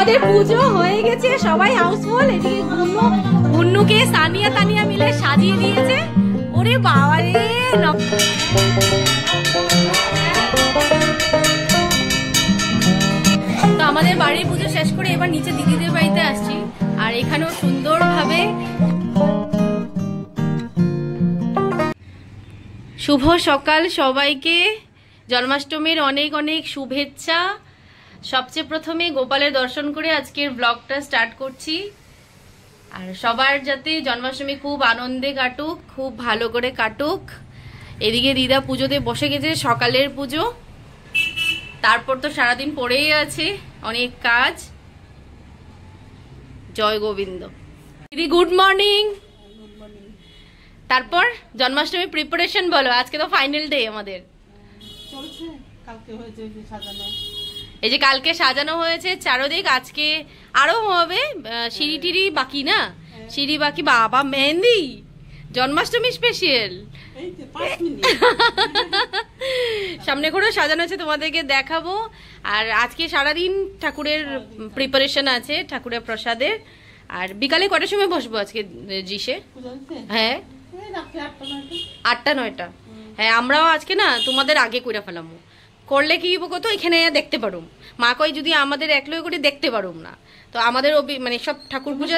আমাদের পুজো হয়ে গেছে, সবাই হাউসফুল। এদিকে গুন্নুকে সানিয়া তানিয়া মিলে সাজিয়ে দিয়েছে। ওরে বাবা রে, তো আমাদের বাড়ির পুজো শেষ করে এবার নিচে দিদিদের বাড়িতে আসছি। আর এখানেও সুন্দরভাবে শুভ সকাল সবাইকে, জন্মাষ্টমীর অনেক অনেক শুভেচ্ছা। সবচেয়ে প্রথমে গোপালের দর্শন করে আজকের ব্লগটা স্টার্ট করছি। আর সবার যাতে জন্মাষ্টমী খুব আনন্দে কাটুক, খুব ভালো করে কাটুক। এদিকে দিদা পুজোতে বসে গেছে, সকালের পুজো, তারপর তো সারাদিন পড়েই আছে অনেক কাজ। জয় গোবিন্দ। দিদি গুড মর্নিং। তারপর জন্মাষ্টমী প্রিপারেশন বলো, আজকে তো ফাইনাল ডে আমাদের। এই যে কালকে সাজানো হয়েছে চারদিক, আজকে আরো হবে। সিঁড়ি টিড়ি বাকি না, সিঁড়ি বাকি। বাবা মেহেন্দি, জন্মাষ্টমী স্পেশাল। সামনে করে সাজানো আছে, তোমাদেরকে দেখাবো। আর আজকে সারাদিন ঠাকুরের প্রিপারেশন আছে, ঠাকুরের প্রসাদের। আর বিকালে কটার সময় বসবো আজকে জিসে? হ্যাঁ 8টা-9টা। হ্যাঁ আমরাও আজকে না তোমাদের আগে কইরা ফেলাম, করলে কি কত এখানে দেখতে পারুম। মা কই যদি আমাদের একলাই করে দেখতে পারুম না, তো আমাদের মানে সব ঠাকুর পূজা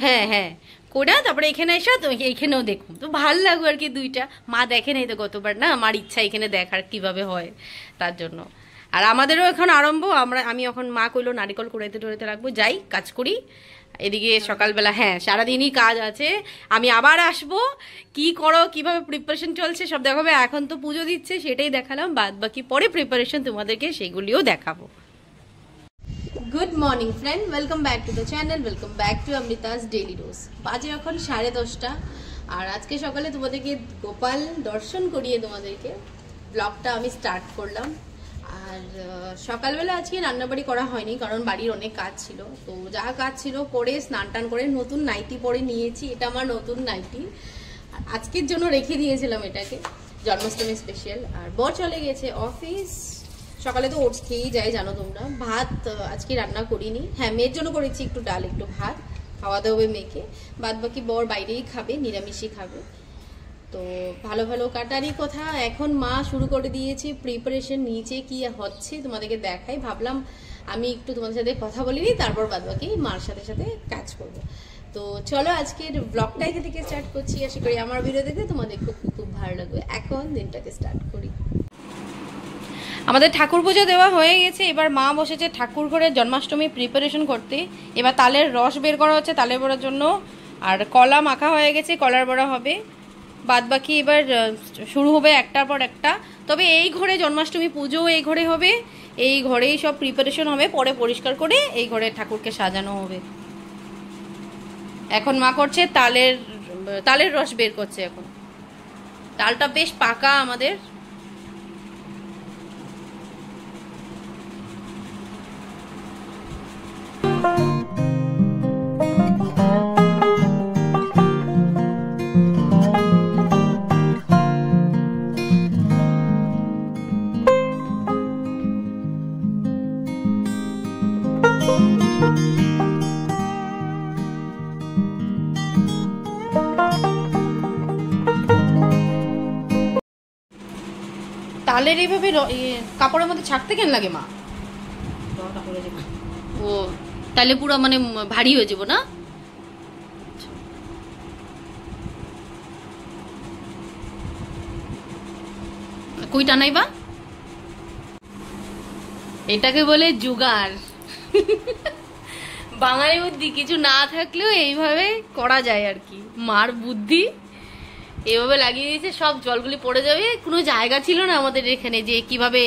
হ্যাঁ হ্যাঁ কইরা তারপরে এখানে এসে তো এইখানেও দেখুন, তো ভাল লাগবে আর কি। দুইটা মা দেখে নাই তো গতবার, না আমার ইচ্ছা এখানে দেখার কিভাবে হয়, তার জন্য। আর আমাদেরও এখন আরম্ভ। আমি এখন মা কইলো নারিকল কুড়াইতে টুড়াইতে রাখবো, যাই কাজ করি। এদিকে সকালবেলা হ্যাঁ সারাদিনই কাজ আছে। আমি আবার আসবো, কি করো কিভাবে প্রিপারেশন চলছে সব দেখাবে। এখন তো পুজো দিচ্ছে সেটাই দেখালাম, বাদ বাকি পরে প্রিপারেশন তোমাদেরকে সেগুলিও দেখাবো। Good morning friend, welcome back to the channel, welcome back to Amrita's daily dose. বাজে এখন 10:30। আর আজকে সকালে তোমাদেরকে গোপাল দর্শন করিয়ে তোমাদেরকে ব্লগটা আমি স্টার্ট করলাম। আর সকালবেলা আজকে রান্নাবাড়ি করা হয়নি, কারণ বাড়ির অনেক কাজ ছিল। তো যা কাজ ছিল করে স্নান টান করে নতুন নাইটি পরে নিয়েছি। এটা আমার নতুন নাইটি, আজকের জন্য রেখে দিয়েছিলাম এটাকে, জন্মাষ্টমী স্পেশাল। আর বর চলে গেছে অফিস। সকালে তো ওটস খেয়েই যায় জানো তোমরা। ভাত আজকে রান্না করিনি, হ্যাঁ মেয়ের জন্য করেছি একটু ডাল একটু ভাত, খাওয়া দাওয়া মেয়েকে। বাদ বাকি বর বাইরেই খাবে, নিরামিষই খাবে। তো ভালো ভালো কাটারই কথা। এখন মা শুরু করে দিয়েছে প্রিপারেশন, নিচে কি হচ্ছে তোমাদেরকে দেখাই। ভাবলাম আমি একটু তোমাদের সাথে কথা বলিনি, তারপর বাদ বাকি মার সাথে সাথে কাজ করব। তো চলো আজকের ব্লগটা এখান থেকে স্টার্ট করছি। আশা করি আমার ভিডিও দেখে তোমাদের খুব খুব ভালো লাগবে। এখন দিনটাকে স্টার্ট করি। আমাদের ঠাকুর পুজো দেওয়া হয়ে গেছে, এবার মা বসেছে ঠাকুর ঘরে জন্মাষ্টমী প্রিপারেশন করতে। এবার তালের রস বের করা হচ্ছে তালের বড়ার জন্য। আর কলা মাখা হয়ে গেছে, কলার বড়া হবে। বাদ বাকি এবার শুরু হবে একটার পর একটা। তবে এই ঘরে জন্মাষ্টমী পুজো এই ঘরে হবে, এই ঘরেই সব প্রিপারেশন হবে। পরে পরিষ্কার করে এই ঘরে ঠাকুরকে সাজানো হবে। এখন মা করছে তালের রস বের করছে। এখন তালটা বেশ পাকা আমাদের। তালের এইভাবে কাপড়ের মধ্যে ছাকতে কেন লাগে মা? ও তাহলে পুরো মানে ভারী হয়ে যাব না? কই টানাইবা? এটাকে বলে জুগাড়। বাঙালি বুদ্ধি, কিছু না থাকলেও এইভাবে করা যায় আর কি। মার বুদ্ধি এভাবে লাগিয়ে দিয়েছে, সব জলগুলি পড়ে যাবে। কোনো জায়গা ছিল না আমাদের এখানে যে কিভাবে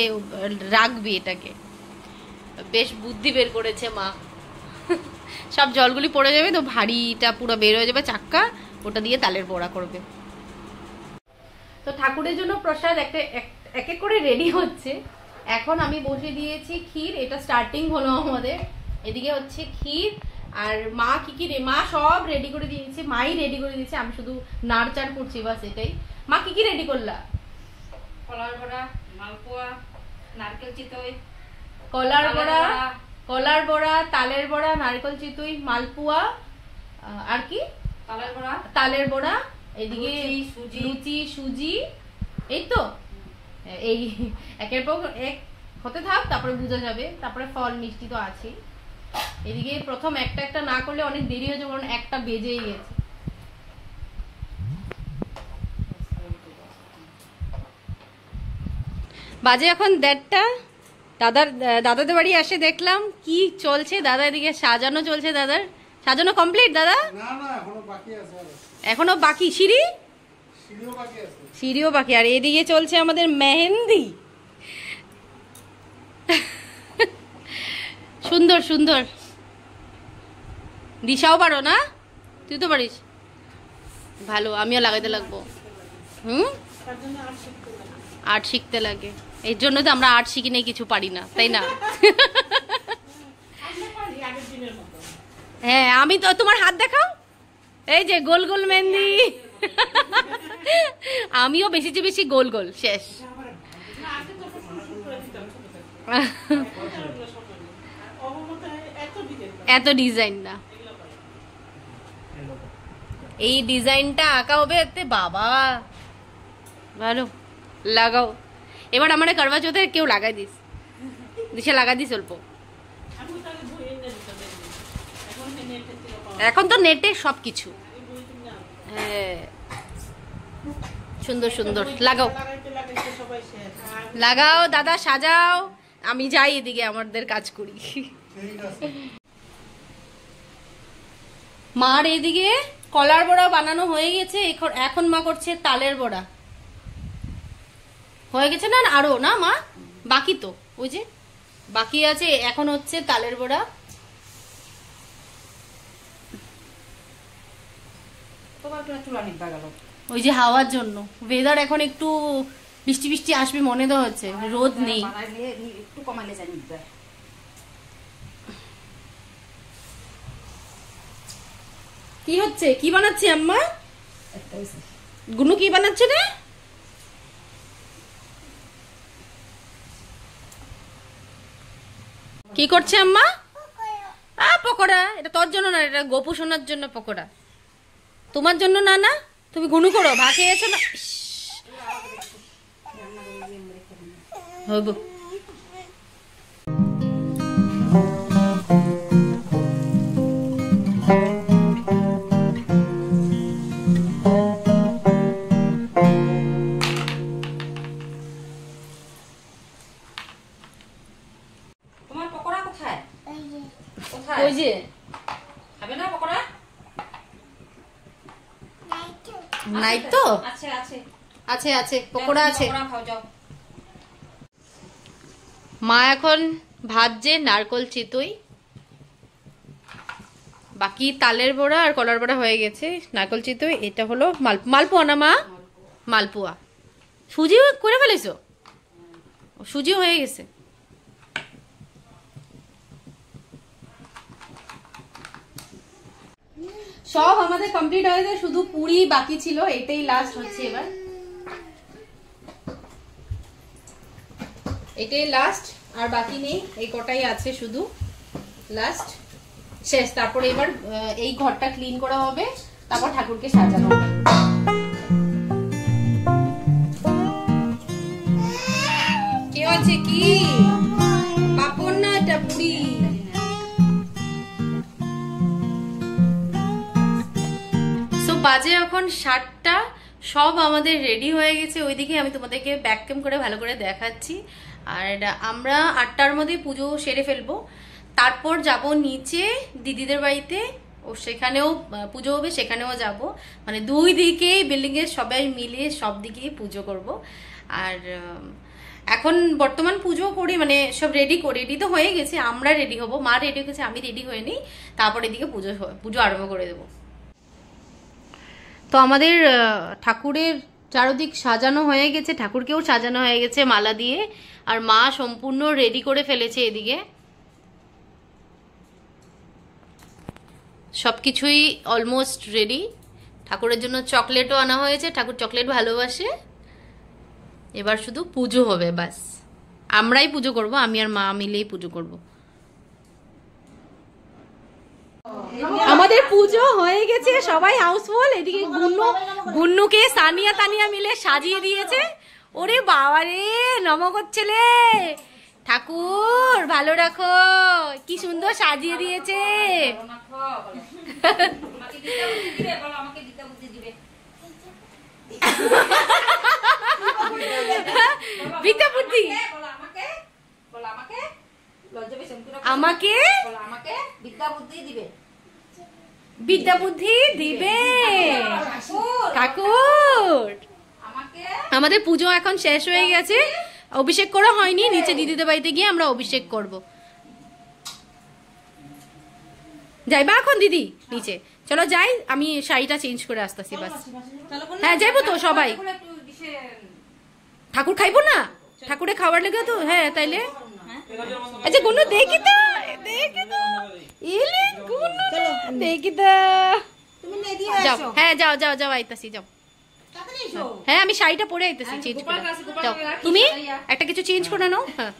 রাখবি এটাকে। বেশ বুদ্ধি বের করেছে মা। সব জলগুলি পড়ে যাবে, তো ভারীটা পুরো বের হয়ে যাবে চাক্কা, ওটা দিয়ে তালের বড়া করবে। তো ঠাকুরের জন্য প্রসাদ এক এক করে রেডি হচ্ছে। এখন আমি বসে দিয়েছি ক্ষীর, এটা স্টার্টিং হলো আমাদের। এদিকে হচ্ছে ক্ষীর। আর মা মা সব রেডি করে দিয়েছে, মাই রেডি করে দিয়েছে, আমি শুধু নাড়চাড় করছি বাস এটাই। মা কি রেডি করলা? কলার বড়া, মালপোয়া, নারকেল চিতই, কলার বড়া, কলার বড়া, তালের বড়া, নারকেল চিতই, মালপোয়া, আর কি তালের বড়া, এদিকে লুচি, সুজি, এই তো এই একের পর এক হতে থাক, তারপরে বোঝা যাবে। তারপরে ফল মিষ্টি তো আছে। এদিকে প্রথম একটা একটা না করলে অনেক দেরি হয়ে যাবে, কারণ একটা বেজেই গেছে। বাজে এখন 1:30টা। দাদাদের বাড়ি আসে দেখলাম কি চলছে। দাদা এদিকে সাজানো চলছে। দাদার সাজানো কমপ্লিট? দাদা এখনো বাকি, সিঁড়িও বাকি। আর এদিকে চলছে আমাদের মেহেন্দি। সুন্দর সুন্দর। দিশাও পারো না? তুই তো পারিস। ভালো, আমিও লাগাইতে লাগবো। আর্ট শিখতে লাগে। এর জন্য তো আমরা আর্ট শিখি নেই, কিছু পারি না, তাই না? হ্যাঁ, আমি তো, তোমার হাত দেখাও, এই যে গোল গোল মেহেন্দি। আমিও বেশি বেশি গোল গোল, শেষ। এত ডিজাইন না, এই ডিজাইনটা আঁকা হবে এতে। বাবা ভালো, লাগাও। এবার আমার করবা চৌথে কেউ লাগাই দিস, দিশা লাগাই দিস অল্প। এখন তো নেটে সবকিছু। হ্যাঁ, সুন্দর সুন্দর লাগাও, লাগাও দাদা, সাজাও। আমি যাই এদিকে আমাদের কাজ করি। মার এদিকে কলার বড়া বানানো হয়ে গেছে, এখন মা করছে তালের বড়া। হয়ে গেছে না? আরো না মা, বাকি তো, ওই যে বাকি আছে। এখন হচ্ছে তালের বড়া। ওই যে হাওয়ার জন্য, ওয়েদার এখন একটু বৃষ্টি বৃষ্টি আসবে মনে তো হচ্ছে, রোদ নেই। একটু কমালে জানি। কি হচ্ছে? কি বানাচ্ছে আম্মা? গুনু কি বানাচ্ছে রে? কি করছে আম্মা? পকোড়া। এটা তোর জন্য না, এটা গোপু সোনার জন্য পকোড়া, তোমার জন্য না। না, তুমি গুনু করো, ভাসে এসো না। হবো। তোমার পকোড়া কোথায়? ওই যে খাবে না পকোড়া? নাই তো? আছে আছে আছে আছে, পকোড়া আছে। খাও যাও। মা এখন ভাজছে নারকল চিতই, বাকি তালের বড়া আর কলার বড়া হয়ে গেছে। নারকল চিতই, এটা হলো মালপোয়া না মা? মালপোয়া। সুজিও করে ফেলেছো? সুজিও হয়ে গেছে। সব আমাদের কমপ্লিট হয়েছে, শুধু পুরি বাকি ছিল, এটাই লাস্ট হচ্ছে। এবার এটাই লাস্ট, আর বাকি নেই, এই কটাই আছে শুধু, লাস্ট শেষ। তারপরে এবার এই ঘরটা ক্লিন করা হবে, তারপর ঠাকুরকে সাজানো হবে। কি আছে? কি পাপড় না, এটা পুরি। বাজে এখন 7টা, সব আমাদের রেডি হয়ে গেছে। ওইদিকে আমি তোমাদেরকে ব্যাক ক্যাম করে ভালো করে দেখাচ্ছি। আর আমরা 8টার মধ্যে পুজো সেরে ফেলবো, তারপর যাব নিচে দিদিদের বাড়িতে, ও সেখানেও পুজো হবে, সেখানেও যাব। মানে দুই দিকেই বিল্ডিং এর সবাই মিলে সব দিকেই পুজো করব। আর এখন বর্তমান পুজো করি, মানে সব রেডি তো হয়ে গেছে, আমরা রেডি হব, মা রেডি হয়েছে, আমি রেডি হয়ে নিই, তারপর এদিকে পুজো আরম্ভ করে দেবো। তো আমাদের ঠাকুরের চারদিক সাজানো হয়ে গেছে, ঠাকুরকেও সাজানো হয়ে গেছে মালা দিয়ে, আর মা সম্পূর্ণ রেডি করে ফেলেছে। এদিকে সবকিছুই অলমোস্ট রেডি। ঠাকুরের জন্য চকলেটও আনা হয়েছে, ঠাকুর চকলেট ভালোবাসে। এবার শুধু পুজো হবে, বাস আমরাই পুজো করব, আমি আর মা মিলেই পুজো করব। পুজো হয়ে গেছে, সবাই হাউসফুল। এদিকে গুন্নুকে সানিয়া তানিয়া মিলে সাজিয়ে দিয়েছে। ওরে বাবা রে, নম করছেলে। ঠাকুর ভালো রাখো, কি সুন্দর সাজিয়ে দিয়েছে। বিদ্যা বুদ্ধি আমাকে বিদ্যা বুদ্ধি দিবে ঠাকুর। আমাদের পুজো এখন শেষ হয়ে গেছে, অভিষেক করা হয়নি। নিচে দিদিদের বাড়িতে গিয়ে আমরা অভিষেক করব। যাইবা এখন দিদি নিচে? চলো যাই, আমি শাড়িটা চেঞ্জ করে আসতেছি বাস। হ্যাঁ যাইবো তো সবাই। ঠাকুর খাইবো না? ঠাকুরে খাবার লেগে তো। হ্যাঁ তাইলে আচ্ছা গুনু দেখি তো, দেখি তো। যাও, হ্যাঁ যাও যাও যাও, আইতাছি যাও। হ্যাঁ আমি শাড়িটা পরে আইতেছি চেঞ্জ করে। যাও তুমি একটা কিছু চেঞ্জ করে নাও। হ্যাঁ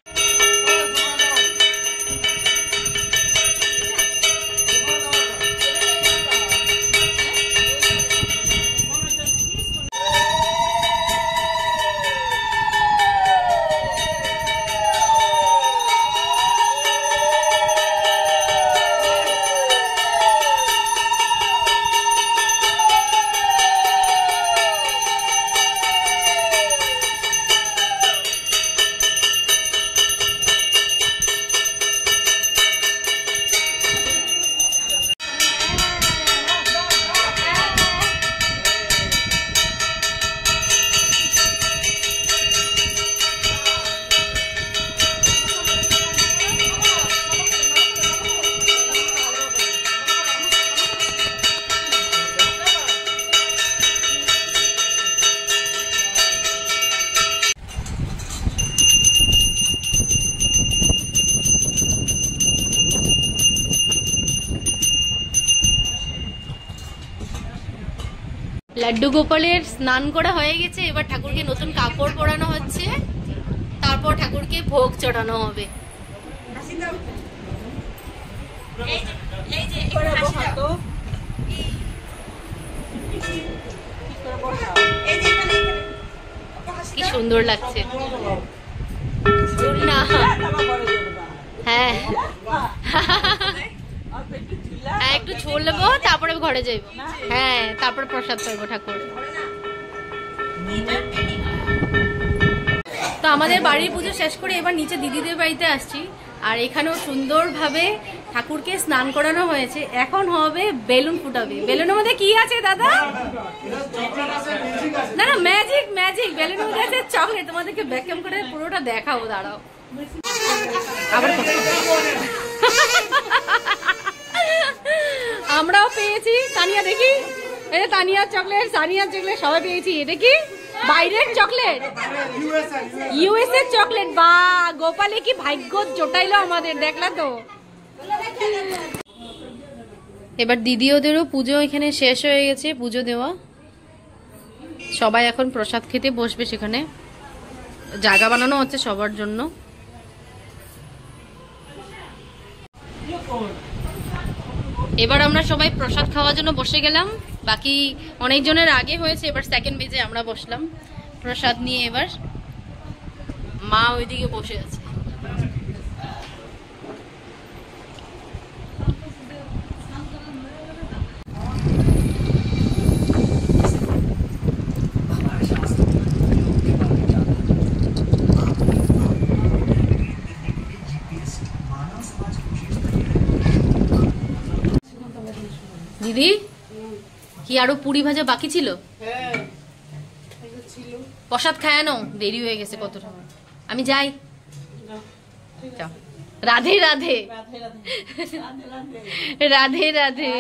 লাড্ডু গোপালের স্নান করা হয়ে গেছে। এবার ঠাকুরকে নতুন কাপড় পরানো হচ্ছে, তারপর ঠাকুরকে ভোগ চড়ানো হবে। কি সুন্দর লাগছে না? হ্যাঁ একটু ঝোল নেবো, তারপরে ঘরে যাইবো। হ্যাঁ তারপরে প্রসাদ পাইবো ঠাকুর। তো আমাদের বাড়ির পুজো শেষ করে এবার নিচে দিদিদের বাড়িতে আসছি। আর এখানেও সুন্দরভাবে ঠাকুরকে স্নান করানো হয়েছে। এখন হবে বেলুন ফুটাবে। বেলুনের মধ্যে কি আছে দাদা? না না ম্যাজিক ম্যাজিক। বেলুনের মধ্যে আছে চকলেট। তোমাদেরকে ব্যাকআপ করে পুরোটা দেখাবো, দাঁড়াও। আবার আমরাও পেয়েছি। তানিয়া দেখি, এটা তানিয়ার চকলেট, সানিয়ার চকলেট সবাই পেয়েছি। এটা কি বাইরের চকলেট? ইউএস এর চকলেট। বা গোপালে কি ভাগ্য জোটাইলো আমাদের, দেখলা তো। এবার দিদি ওদেরও পুজো এখানে শেষ হয়ে গেছে, পুজো দেওয়া। সবাই এখন প্রসাদ খেতে বসবে। সেখানে জায়গা বানানো হচ্ছে সবার জন্য। এবার আমরা সবাই প্রসাদ খাওয়ার জন্য বসে গেলাম। বাকি অনেকজনের আগে হয়েছে, এবার সেকেন্ড বেজে আমরা বসলাম প্রসাদ নিয়ে। এবার মা ওইদিকে বসে আছে। দিদি কি আরো পুরি ভাজা বাকি ছিল? প্রসাদ খায় নাও, দেরি হয়ে গেছে কতটা। আমি যাই। রাধে রাধে রাধে রাধে।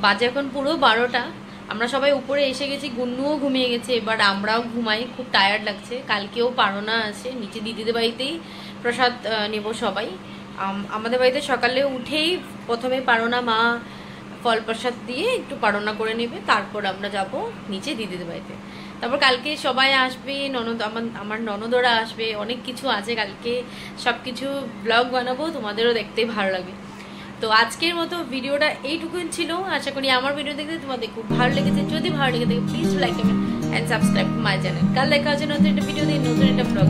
বাজে এখন পুরো 12টা। আমরা সবাই উপরে এসে গেছি, গুন্নুও ঘুমিয়ে গেছে। এবার আমরাও ঘুমাই, খুব টায়ার্ড লাগছে। কালকেও পারনা আছে, নিচে দিদিদের বাড়িতেই প্রসাদ নেব সবাই। আমাদের বাড়িতে সকালে উঠেই প্রথমে পারনা মা ফল প্রসাদ দিয়ে একটু পারনা করে নেবে, তারপর আমরা যাব নিচে দিদিদের বাড়িতে। তারপর কালকে সবাই আসবে, ননদ আমার ননদরা আসবে, অনেক কিছু আছে কালকে। সব কিছু ব্লগ বানাবো, তোমাদেরও দেখতে ভালো লাগবে। তো আজকের মতো ভিডিওটা এইটুকুই ছিল। আশা করি আমার ভিডিও দেখতে তোমাদের খুব ভালো লেগেছে। যদি ভালো লেগে থাকে please like comment and subscribe my channel. কাল দেখা হচ্ছে নতুন একটা ভিডিও দিয়ে, নতুন একটা ব্লগ।